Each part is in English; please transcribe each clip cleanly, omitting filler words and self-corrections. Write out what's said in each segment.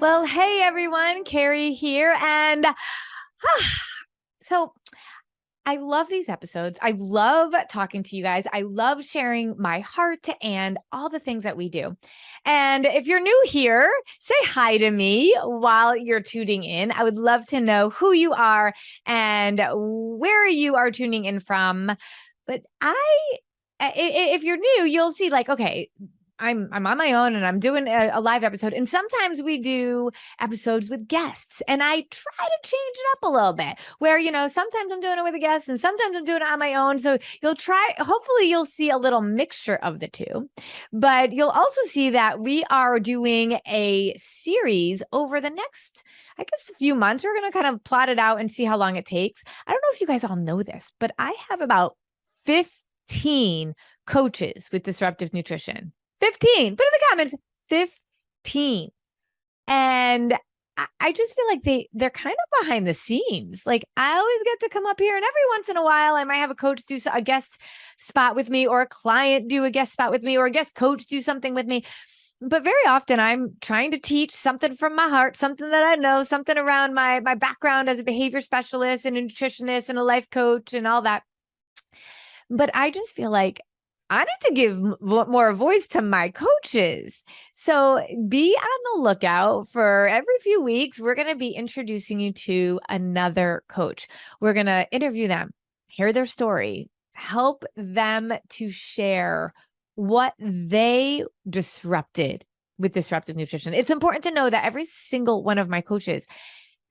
Well, hey everyone, Carrie here. And so I love these episodes. I love talking to you guys. I love sharing my heart and all the things that we do. And if you're new here, say hi to me while you're tuning in. I would love to know who you are and where you are tuning in from. But if you're new, you'll see like, okay, I'm on my own and I'm doing a live episode. And sometimes we do episodes with guests and I try to change it up a little bit where, sometimes I'm doing it with a guest and sometimes I'm doing it on my own. So hopefully you'll see a little mixture of the two, but you'll also see that we are doing a series over the next, I guess, few months. We're going to kind of plot it out and see how long it takes. I don't know if you guys all know this, but I have about 15 coaches with disruptive nutrition. 15. Put in the comments, 15. And I just feel like they're kind of behind the scenes. Like I always get to come up here and every once in a while I might have a coach do a guest spot with me or a client do a guest spot with me or a guest coach do something with me. But very often I'm trying to teach something from my heart, something that I know, something around my background as a behavior specialist and a nutritionist and a life coach and all that. But I just feel like I need to give more voice to my coaches. So be on the lookout for every few weeks. We're going to be introducing you to another coach. We're going to interview them, hear their story, help them to share what they disrupted with disruptive nutrition. It's important to know that every single one of my coaches,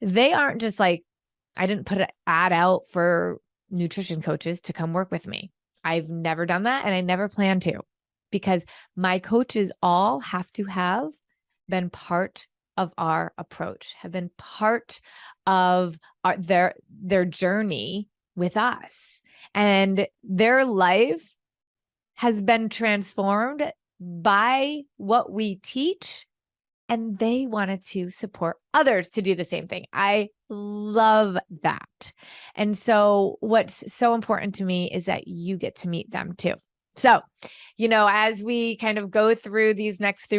they aren't just like, I didn't put an ad out for nutrition coaches to come work with me. I've never done that and I never plan to because my coaches all have to have been part of our approach, have been part of their journey with us. And their life has been transformed by what we teach. And they wanted to support others to do the same thing. I love that. And so what's so important to me is that you get to meet them too. So, as we kind of go through these next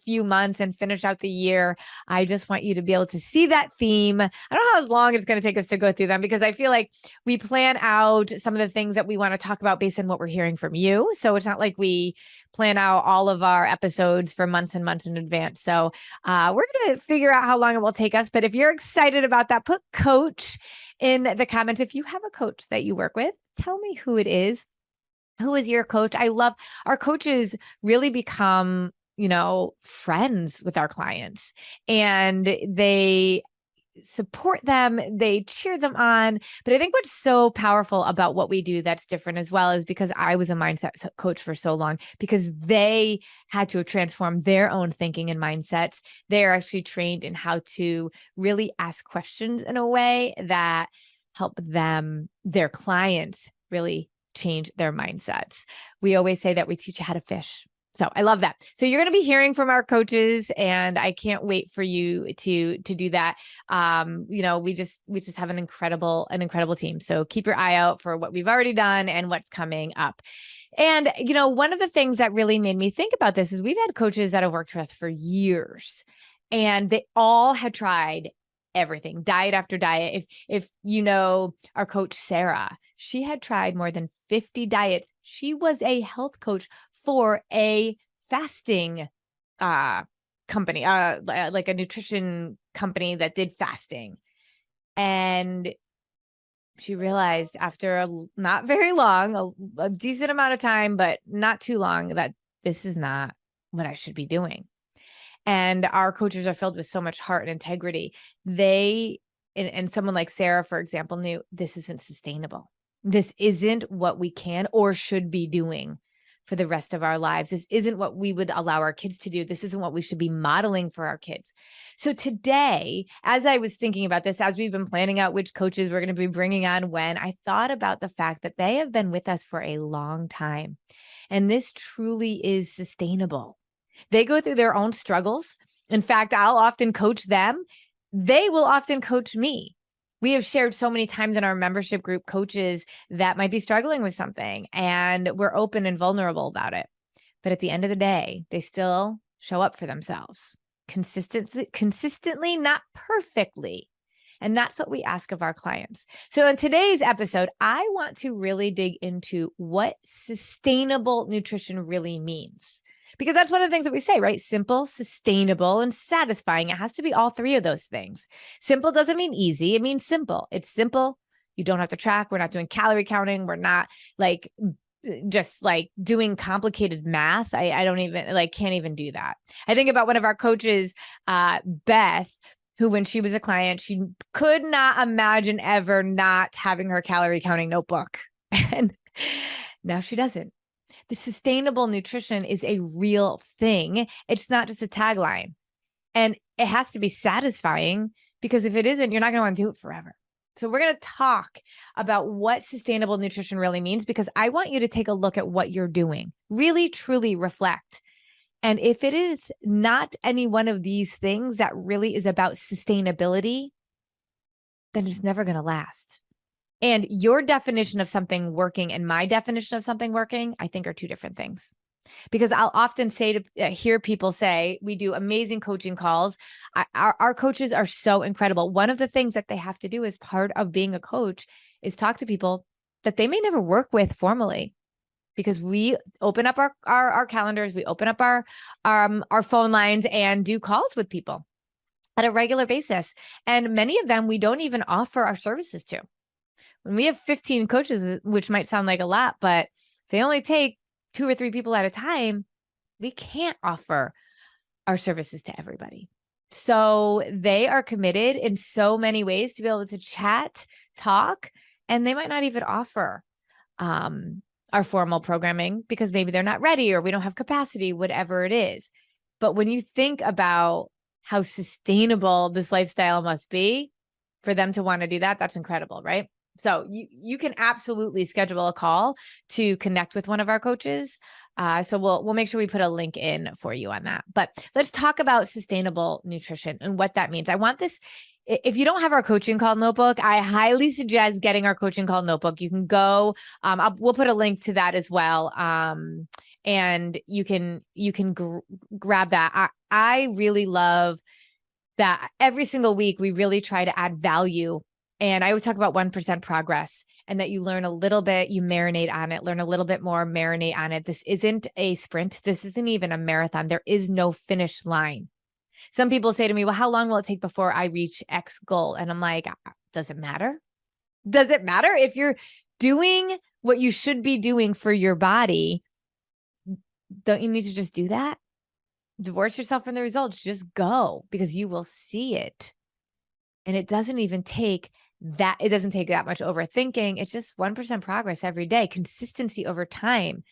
few months and finish out the year, I just want you to be able to see that theme. I don't know how long it's going to take us to go through them because I feel like we plan out some of the things that we want to talk about based on what we're hearing from you. So it's not like we plan out all of our episodes for months and months in advance. So we're going to figure out how long it will take us. But if you're excited about that, put coach in the comments. If you have a coach that you work with, tell me who it is. Who is your coach? I love our coaches really become, friends with our clients and they support them, they cheer them on. But I think what's so powerful about what we do that's different as well is because I was a mindset coach for so long, because they had to transform their own thinking and mindsets. They're actually trained in how to really ask questions in a way that help them, their clients, really change their mindsets. We always say that we teach you how to fish. So I love that. So you're going to be hearing from our coaches and I can't wait for you to do that. We just have an incredible team. So keep your eye out for what we've already done and what's coming up. And, one of the things that really made me think about this is we've had coaches that I've worked with for years and they all had tried everything, diet after diet. If our coach, Sarah, she had tried more than 50 diets. She was a health coach for a fasting company, like a nutrition company that did fasting. And she realized after not very long, a decent amount of time, but not too long, that this is not what I should be doing. And our coaches are filled with so much heart and integrity. And someone like Sarah, for example, knew this isn't sustainable. This isn't what we can or should be doing for the rest of our lives. This isn't what we would allow our kids to do. This isn't what we should be modeling for our kids. So today, as I was thinking about this, as we've been planning out which coaches we're going to be bringing on when, I thought about the fact that they have been with us for a long time. And this truly is sustainable. They go through their own struggles. In fact, I'll often coach them. They will often coach me. We have shared so many times in our membership group coaches that might be struggling with something, and we're open and vulnerable about it. But at the end of the day, they still show up for themselves. consistently, not perfectly. And that's what we ask of our clients. So in today's episode, I want to really dig into what sustainable nutrition really means. Because that's one of the things that we say, right? Simple, sustainable, and satisfying. It has to be all three of those things. Simple doesn't mean easy. It means simple. It's simple. You don't have to track. We're not doing calorie counting. We're not like just like doing complicated math. I don't even can't even do that. I think about one of our coaches, Beth, who when she was a client, she could not imagine ever not having her calorie counting notebook. And now she doesn't. The sustainable nutrition is a real thing. It's not just a tagline. And it has to be satisfying, because if it isn't, you're not going to want to do it forever. So we're going to talk about what sustainable nutrition really means, because I want you to take a look at what you're doing. Really, truly reflect. And if it is not any one of these things that really is about sustainability, then it's never going to last. And your definition of something working and my definition of something working, I think, are two different things. Because I'll often say hear people say, we do amazing coaching calls. Our coaches are so incredible. One of the things that they have to do as part of being a coach is talk to people that they may never work with formally. Because we open up our calendars, we open up our phone lines and do calls with people at a regular basis. And many of them we don't even offer our services to. When we have 15 coaches, which might sound like a lot, but they only take 2 or 3 people at a time, we can't offer our services to everybody. So they are committed in so many ways to be able to chat, talk, and they might not even offer our formal programming because maybe they're not ready or we don't have capacity, whatever it is. But when you think about how sustainable this lifestyle must be for them to want to do that, that's incredible, right? So you can absolutely schedule a call to connect with one of our coaches. So we'll make sure we put a link in for you on that. But let's talk about sustainable nutrition and what that means. I want this. If you don't have our coaching call notebook, I highly suggest getting our coaching call notebook. You can go, we'll put a link to that as well. And you can grab that. I really love that every single week we really try to add value. And I always talk about 1% progress, and that you learn a little bit, you marinate on it, learn a little bit more, marinate on it. This isn't a sprint. This isn't even a marathon. There is no finish line. Some people say to me, well, how long will it take before I reach X goal? And I'm like, does it matter? Does it matter? If you're doing what you should be doing for your body, don't you need to just do that? Divorce yourself from the results. Just go, because you will see it. And it doesn't even take that. It doesn't take that much overthinking. It's just 1% progress every day. Consistency over time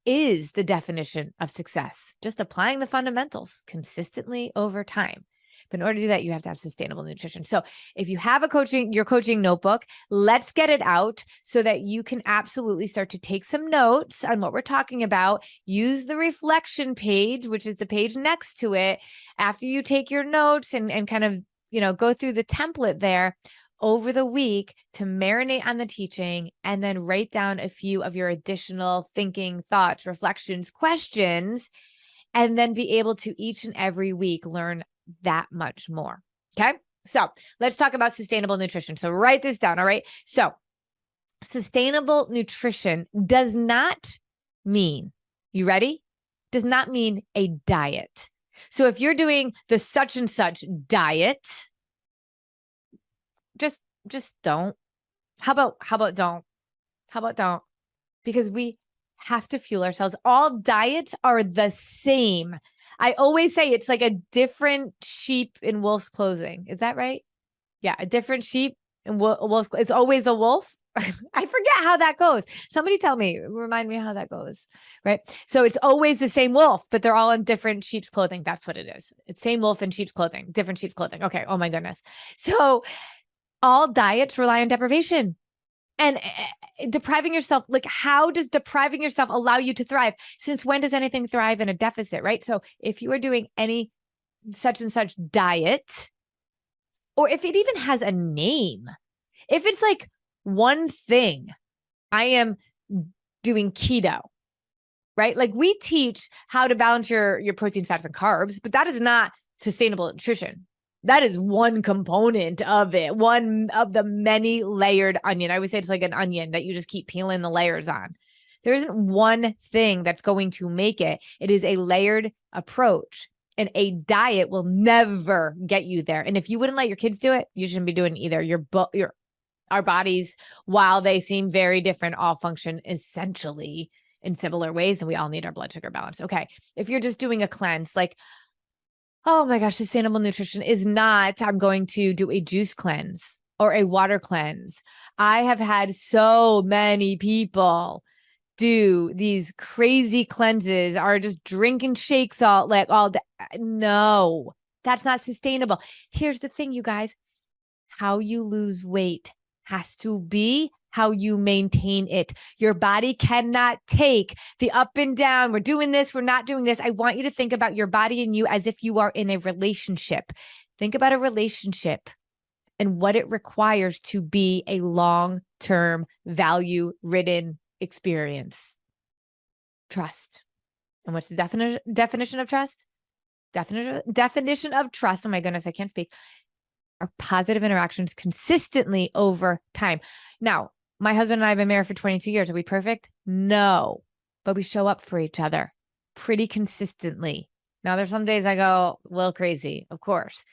is the definition of success. Just applying the fundamentals consistently over time. But in order to do that, you have to have sustainable nutrition. So if you have your coaching notebook, let's get it out so that you can absolutely start to take some notes on what we're talking about. Use the reflection page, which is the page next to it. After you take your notes and kind of, go through the template there over the week to marinate on the teaching, and then write down a few of your additional thinking, thoughts, reflections, questions, and then be able to each and every week learn that much more. Okay. So let's talk about sustainable nutrition. So write this down. All right. So sustainable nutrition does not mean, you ready? Does not mean a diet. So if you're doing the such and such diet, just don't. How about don't? How about don't? Because we have to fuel ourselves. All diets are the same. I always say it's like a different sheep in wolf's clothing. Is that right? Yeah, a different sheep in wolf's. It's always a wolf. I forget how that goes. Somebody tell me, remind me how that goes, right? So it's always the same wolf, but they're all in different sheep's clothing. That's what it is. It's same wolf in sheep's clothing, different sheep's clothing. Okay. Oh my goodness. So all diets rely on deprivation. And depriving yourself, like how does depriving yourself allow you to thrive? Since when does anything thrive in a deficit, right? So if you are doing any such and such diet, or if it even has a name, if it's like one thing, I am doing keto, right? Like we teach how to balance your proteins, fats, and carbs, but that is not sustainable nutrition. That is one component of it, one of the many layered onion. I would say it's like an onion that you just keep peeling the layers on. There isn't one thing that's going to make it. It is a layered approach, and a diet will never get you there. And if you wouldn't let your kids do it, you shouldn't be doing it either. Our bodies, while they seem very different, all function essentially in similar ways, and we all need our blood sugar balance. Okay. If you're just doing a cleanse, like, oh my gosh, sustainable nutrition is not, I'm going to do a juice cleanse or a water cleanse. I have had so many people do these crazy cleanses, are just drinking shakes all day. No, that's not sustainable. Here's the thing, you guys, how you lose weight has to be how you maintain it. Your body cannot take the up and down. We're doing this, we're not doing this. I want you to think about your body and you as if you are in a relationship. Think about a relationship and what it requires to be a long-term, value-ridden experience. Trust. And what's the definition of trust? Definition of trust. Oh my goodness, I can't speak. Are positive interactions consistently over time. Now, my husband and I have been married for 22 years. Are we perfect? No, but we show up for each other pretty consistently. Now, there's some days I go a little crazy, of course,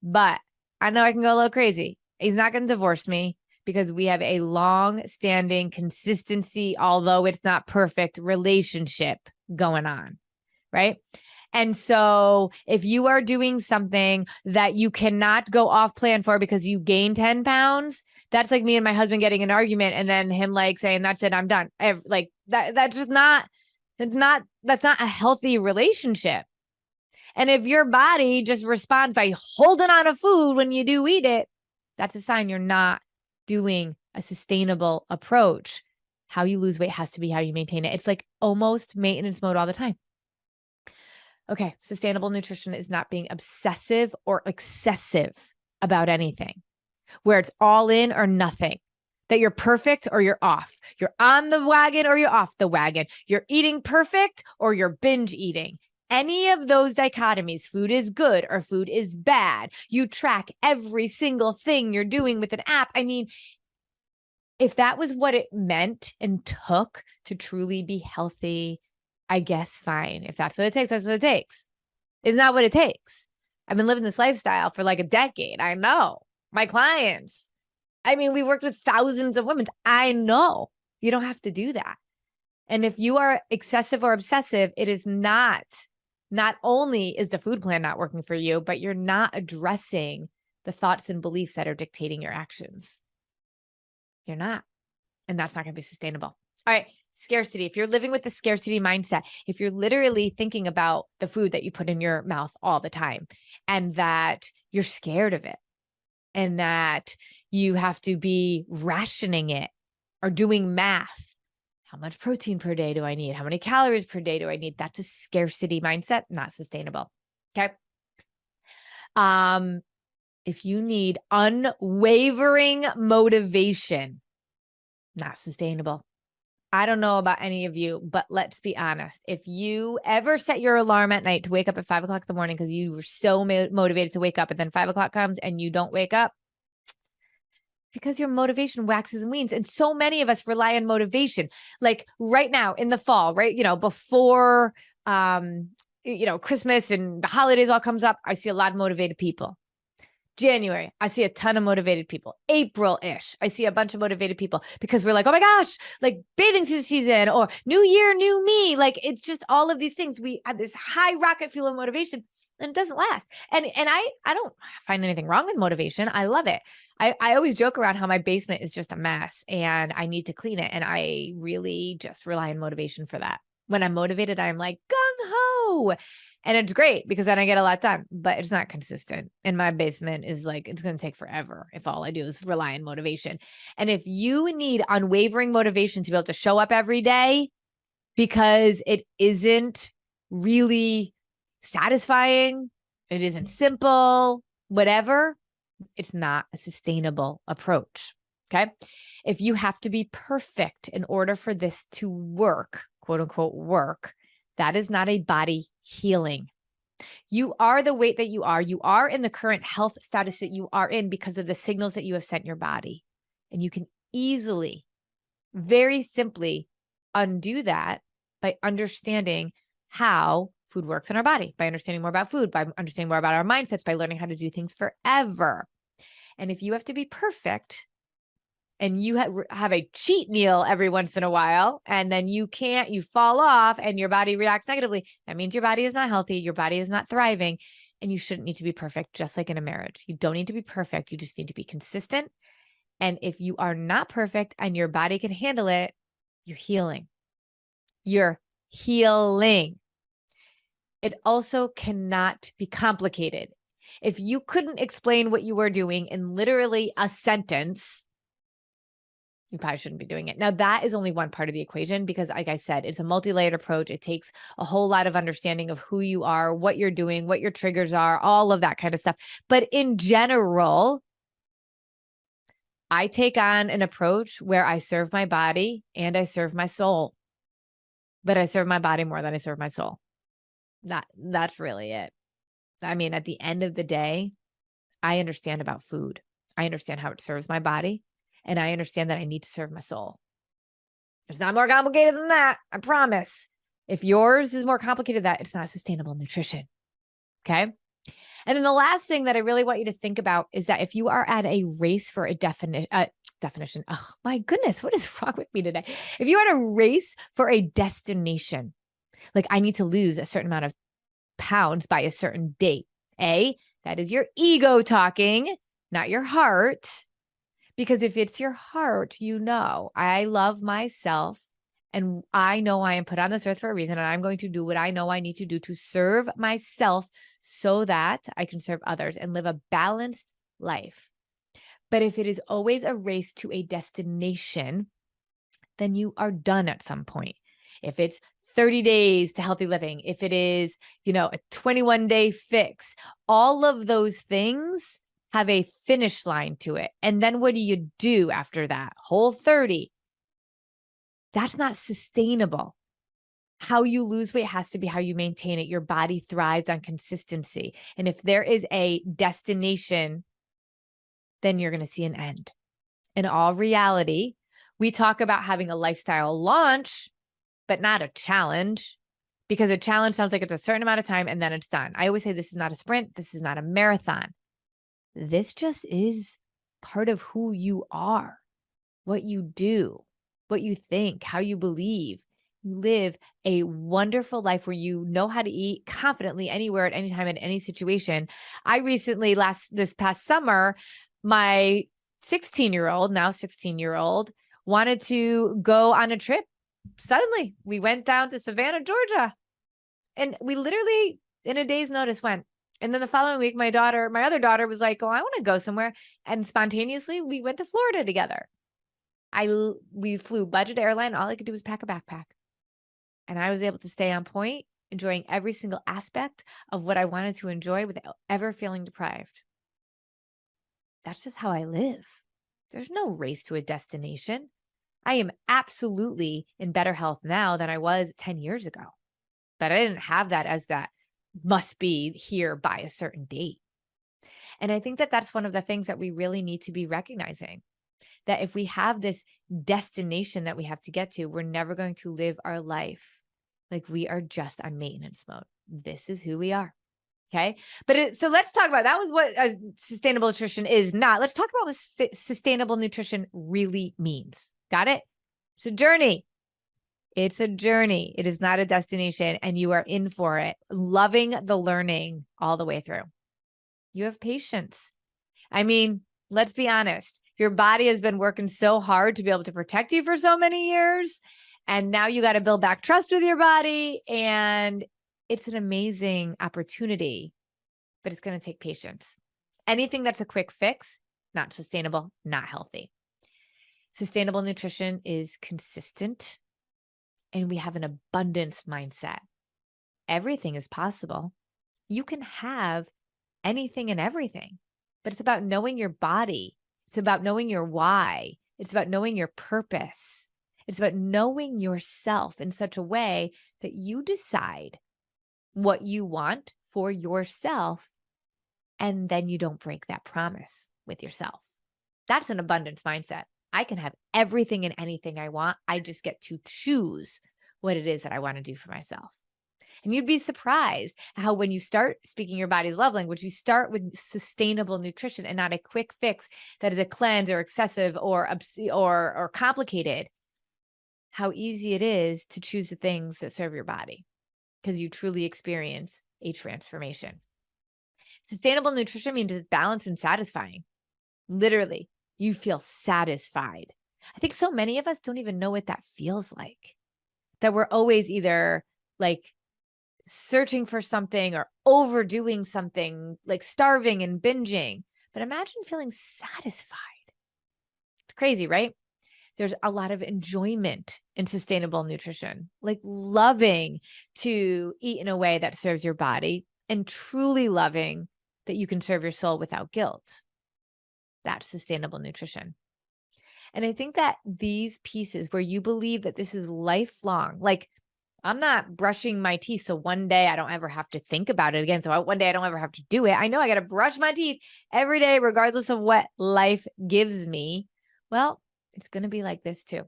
but I know I can go a little crazy. He's not going to divorce me because we have a long-standing consistency, although it's not perfect, relationship going on, right? And so if you are doing something that you cannot go off plan for because you gain 10 pounds, that's like me and my husband getting an argument and then him like saying, that's it, I'm done. That's not a healthy relationship. And if your body just responds by holding on to food when you do eat it, that's a sign you're not doing a sustainable approach. How you lose weight has to be how you maintain it. It's like almost maintenance mode all the time. Okay, sustainable nutrition is not being obsessive or excessive about anything, where it's all in or nothing, that you're perfect or you're off. You're on the wagon or you're off the wagon. You're eating perfect or you're binge eating. Any of those dichotomies, food is good or food is bad. You track every single thing you're doing with an app. I mean, if that was what it meant and took to truly be healthy, I guess fine. If that's what it takes, that's what it takes. It's not what it takes. I've been living this lifestyle for like a decade. I know. My clients. I mean, we worked with thousands of women. I know. You don't have to do that. And if you are excessive or obsessive, it is not only is the food plan not working for you, but you're not addressing the thoughts and beliefs that are dictating your actions. You're not. And that's not going to be sustainable. All right. Scarcity. If you're living with the scarcity mindset, if you're literally thinking about the food that you put in your mouth all the time and that you're scared of it and that you have to be rationing it or doing math, how much protein per day do I need? How many calories per day do I need? That's a scarcity mindset, not sustainable. Okay. If you need unwavering motivation, not sustainable. I don't know about any of you, but let's be honest. If you ever set your alarm at night to wake up at 5 o'clock in the morning because you were so motivated to wake up, and then 5 o'clock comes and you don't wake up, because your motivation waxes and wanes. And so many of us rely on motivation. Like right now in the fall, right? Before, Christmas and the holidays all comes up, I see a lot of motivated people. January, I see a ton of motivated people. April-ish, I see a bunch of motivated people because we're like, oh my gosh, like bathing suit season or new year, new me. Like it's just all of these things. We have this high rocket fuel of motivation and it doesn't last. And I don't find anything wrong with motivation. I love it. I always joke around how my basement is just a mess and I need to clean it. And I really just rely on motivation for that. When I'm motivated, I'm like gung ho. And it's great because then I get a lot done, but it's not consistent. And my basement is like, it's going to take forever if all I do is rely on motivation. And if you need unwavering motivation to be able to show up every day because it isn't really satisfying, it isn't simple, whatever, it's not a sustainable approach. Okay. If you have to be perfect in order for this to work, quote unquote, work, that is not a body healing. You are the weight that you are. You are in the current health status that you are in because of the signals that you have sent your body. And you can easily, very simply undo that by understanding how food works in our body, by understanding more about food, by understanding more about our mindsets, by learning how to do things forever. And if you have to be perfect and you have a cheat meal every once in a while, and then you fall off and your body reacts negatively, that means your body is not healthy, your body is not thriving, and you shouldn't need to be perfect, just like in a marriage. You don't need to be perfect. You just need to be consistent. And if you are not perfect and your body can handle it, you're healing. You're healing. It also cannot be complicated. If you couldn't explain what you were doing in literally a sentence, you probably shouldn't be doing it. Now, that is only one part of the equation because, like I said, it's a multi-layered approach. It takes a whole lot of understanding of who you are, what you're doing, what your triggers are, all of that kind of stuff. But in general, I take on an approach where I serve my body and I serve my soul. But I serve my body more than I serve my soul. That's really it. I mean, at the end of the day, I understand about food. I understand how it serves my body. And I understand that I need to serve my soul. It's not more complicated than that. I promise. If yours is more complicated than that, it's not sustainable nutrition. Okay. And then the last thing that I really want you to think about is that if you are at a race for a definition, oh my goodness, what is wrong with me today? If you're at a race for a destination, like I need to lose a certain amount of pounds by a certain date, that is your ego talking, not your heart. Because if it's your heart, I love myself and I know I am put on this earth for a reason and I'm going to do what I know I need to do to serve myself so that I can serve others and live a balanced life. But if it is always a race to a destination, then you are done at some point. If it's 30 days to healthy living, if it is, a 21-day fix, all of those things have a finish line to it. And then what do you do after that? Whole 30. That's not sustainable. How you lose weight has to be how you maintain it. Your body thrives on consistency. And if there is a destination, then you're going to see an end. In all reality, we talk about having a lifestyle launch, but not a challenge, because a challenge sounds like it's a certain amount of time and then it's done. I always say this is not a sprint. This is not a marathon. This just is part of who you are, what you do, what you think, how you believe. You live a wonderful life where you know how to eat confidently anywhere, at any time, in any situation. I recently, this past summer, my 16-year-old, wanted to go on a trip. Suddenly, we went down to Savannah, Georgia, and we literally, in a day's notice, went. And then the following week, my other daughter was like, "Oh, I want to go somewhere." And spontaneously, we went to Florida together. We flew budget airline. All I could do was pack a backpack. And I was able to stay on point, enjoying every single aspect of what I wanted to enjoy without ever feeling deprived. That's just how I live. There's no race to a destination. I am absolutely in better health now than I was 10 years ago. But I didn't have that as that must be here by a certain date. And I think that that's one of the things that we really need to be recognizing, that if we have this destination that we have to get to, we're never going to live our life like we are just on maintenance mode. This is who we are. Okay. But so let's talk about, that was what sustainable nutrition is not. Let's talk about what sustainable nutrition really means. Got it? It's a journey. It's a journey. It is not a destination, and you are in for it, loving the learning all the way through. You have patience. I mean, let's be honest. Your body has been working so hard to be able to protect you for so many years. And now you got to build back trust with your body. And it's an amazing opportunity, but it's going to take patience. Anything that's a quick fix, not sustainable, not healthy. Sustainable nutrition is consistent, and we have an abundance mindset. Everything is possible. You can have anything and everything, but it's about knowing your body. It's about knowing your why. It's about knowing your purpose. It's about knowing yourself in such a way that you decide what you want for yourself, and then you don't break that promise with yourself. That's an abundance mindset. I can have everything and anything I want. I just get to choose what it is that I want to do for myself. And you'd be surprised how when you start speaking your body's love language, you start with sustainable nutrition and not a quick fix that is a cleanse or excessive or complicated, how easy it is to choose the things that serve your body because you truly experience a transformation. Sustainable nutrition means it's balanced and satisfying. Literally, you feel satisfied. I think so many of us don't even know what that feels like, that we're always either like searching for something or overdoing something, like starving and binging. But imagine feeling satisfied. It's crazy, right? There's a lot of enjoyment in sustainable nutrition, like loving to eat in a way that serves your body and truly loving that you can serve your soul without guilt. That's sustainable nutrition. And I think that these pieces where you believe that this is lifelong, like I'm not brushing my teeth so one day I don't ever have to think about it again. So one day I don't ever have to do it. I know I got to brush my teeth every day, regardless of what life gives me. Well, it's going to be like this too.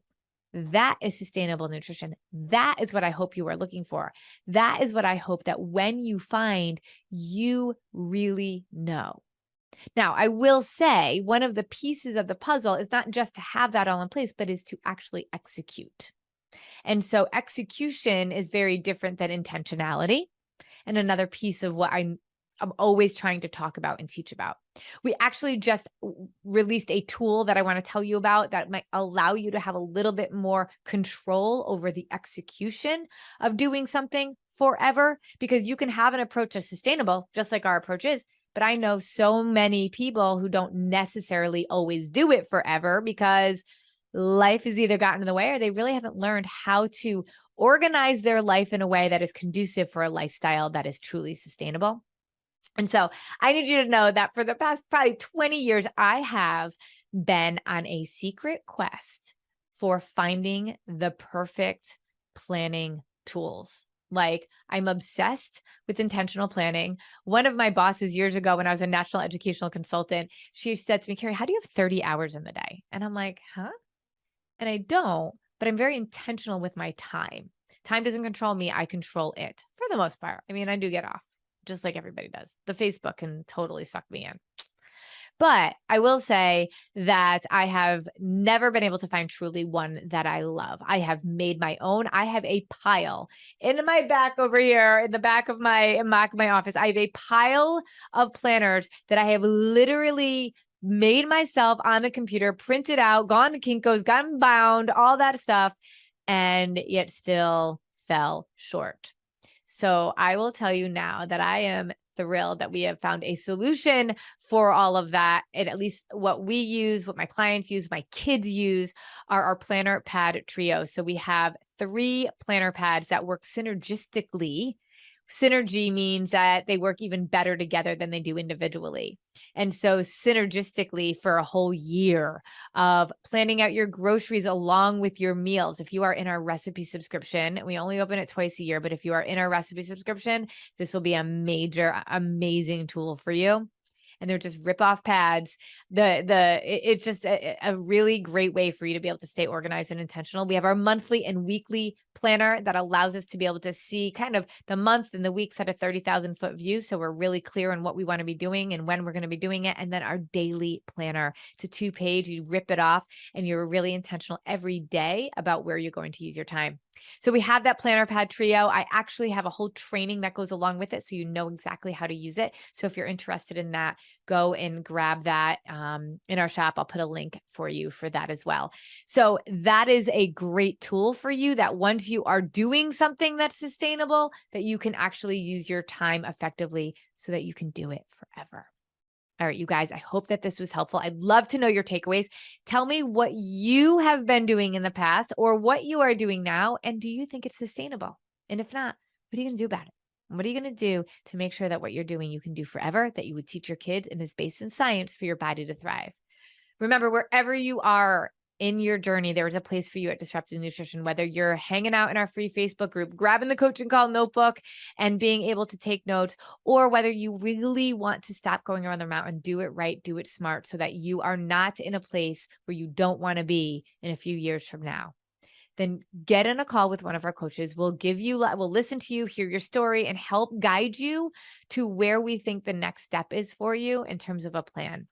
That is sustainable nutrition. That is what I hope you are looking for. That is what I hope that when you find, you really know. Now, I will say one of the pieces of the puzzle is not just to have that all in place, but is to actually execute. And so execution is very different than intentionality. And another piece of what I'm always trying to talk about and teach about. We actually just released a tool that I want to tell you about that might allow you to have a little bit more control over the execution of doing something forever, because you can have an approach that's sustainable, just like our approach is. But I know so many people who don't necessarily always do it forever because life has either gotten in the way or they really haven't learned how to organize their life in a way that is conducive for a lifestyle that is truly sustainable. And so I need you to know that for the past probably 20 years, I have been on a secret quest for finding the perfect planning tools. Like, I'm obsessed with intentional planning. One of my bosses years ago, when I was a national educational consultant, she said to me, Carrie, how do you have 30 hours in the day? And I'm like, huh? And I don't, but I'm very intentional with my time. Time doesn't control me. I control it for the most part. I mean, I do get off just like everybody does. The Facebook can totally suck me in. But I will say that I have never been able to find truly one that I love. I have made my own. I have a pile in my back over here, in the back of my office. I have a pile of planners that I have literally made myself on the computer, printed out, gone to Kinko's, gotten bound, all that stuff, and yet still fell short. So I will tell you now that I am thrilled that we have found a solution for all of that. And at least what we use, what my clients use, my kids use are our planner pad trio. So we have 3 planner pads that work synergistically. Synergy means that they work even better together than they do individually. And so synergistically for a whole year of planning out your groceries along with your meals. If you are in our recipe subscription, we only open it twice a year, but if you are in our recipe subscription, this will be a major, amazing tool for you. And they're just rip-off pads. It's just a really great way for you to be able to stay organized and intentional. We have our monthly and weekly planner that allows us to be able to see kind of the month and the weeks at a 30,000 foot view. So we're really clear on what we want to be doing and when we're going to be doing it. And then our daily planner, it's a 2-page, you rip it off and you're really intentional every day about where you're going to use your time. So we have that planner pad trio. I actually have a whole training that goes along with it, so you know exactly how to use it. So if you're interested in that, go and grab that in our shop. I'll put a link for you for that as well. So that is a great tool for you that once you are doing something that's sustainable, that you can actually use your time effectively so that you can do it forever. All right, you guys, I hope that this was helpful. I'd love to know your takeaways. Tell me what you have been doing in the past or what you are doing now. And do you think it's sustainable? And if not, what are you going to do about it? What are you going to do to make sure that what you're doing you can do forever, that you would teach your kids and is based in science for your body to thrive? Remember, wherever you are in your journey, there is a place for you at Disruptive Nutrition, whether you're hanging out in our free Facebook group, grabbing the coaching call notebook and being able to take notes, or whether you really want to stop going around the mountain, do it right, do it smart, so that you are not in a place where you don't want to be in a few years from now. Then get in a call with one of our coaches. We'll listen to you, hear your story, and help guide you to where we think the next step is for you in terms of a plan.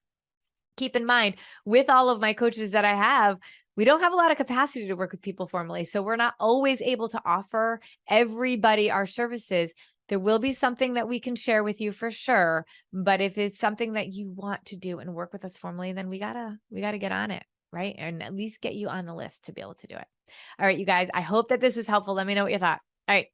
Keep in mind, with all of my coaches that I have, we don't have a lot of capacity to work with people formally. So we're not always able to offer everybody our services. There will be something that we can share with you for sure. But if it's something that you want to do and work with us formally, then we gotta get on it, right? And at least get you on the list to be able to do it. All right, you guys, I hope that this was helpful. Let me know what you thought. All right.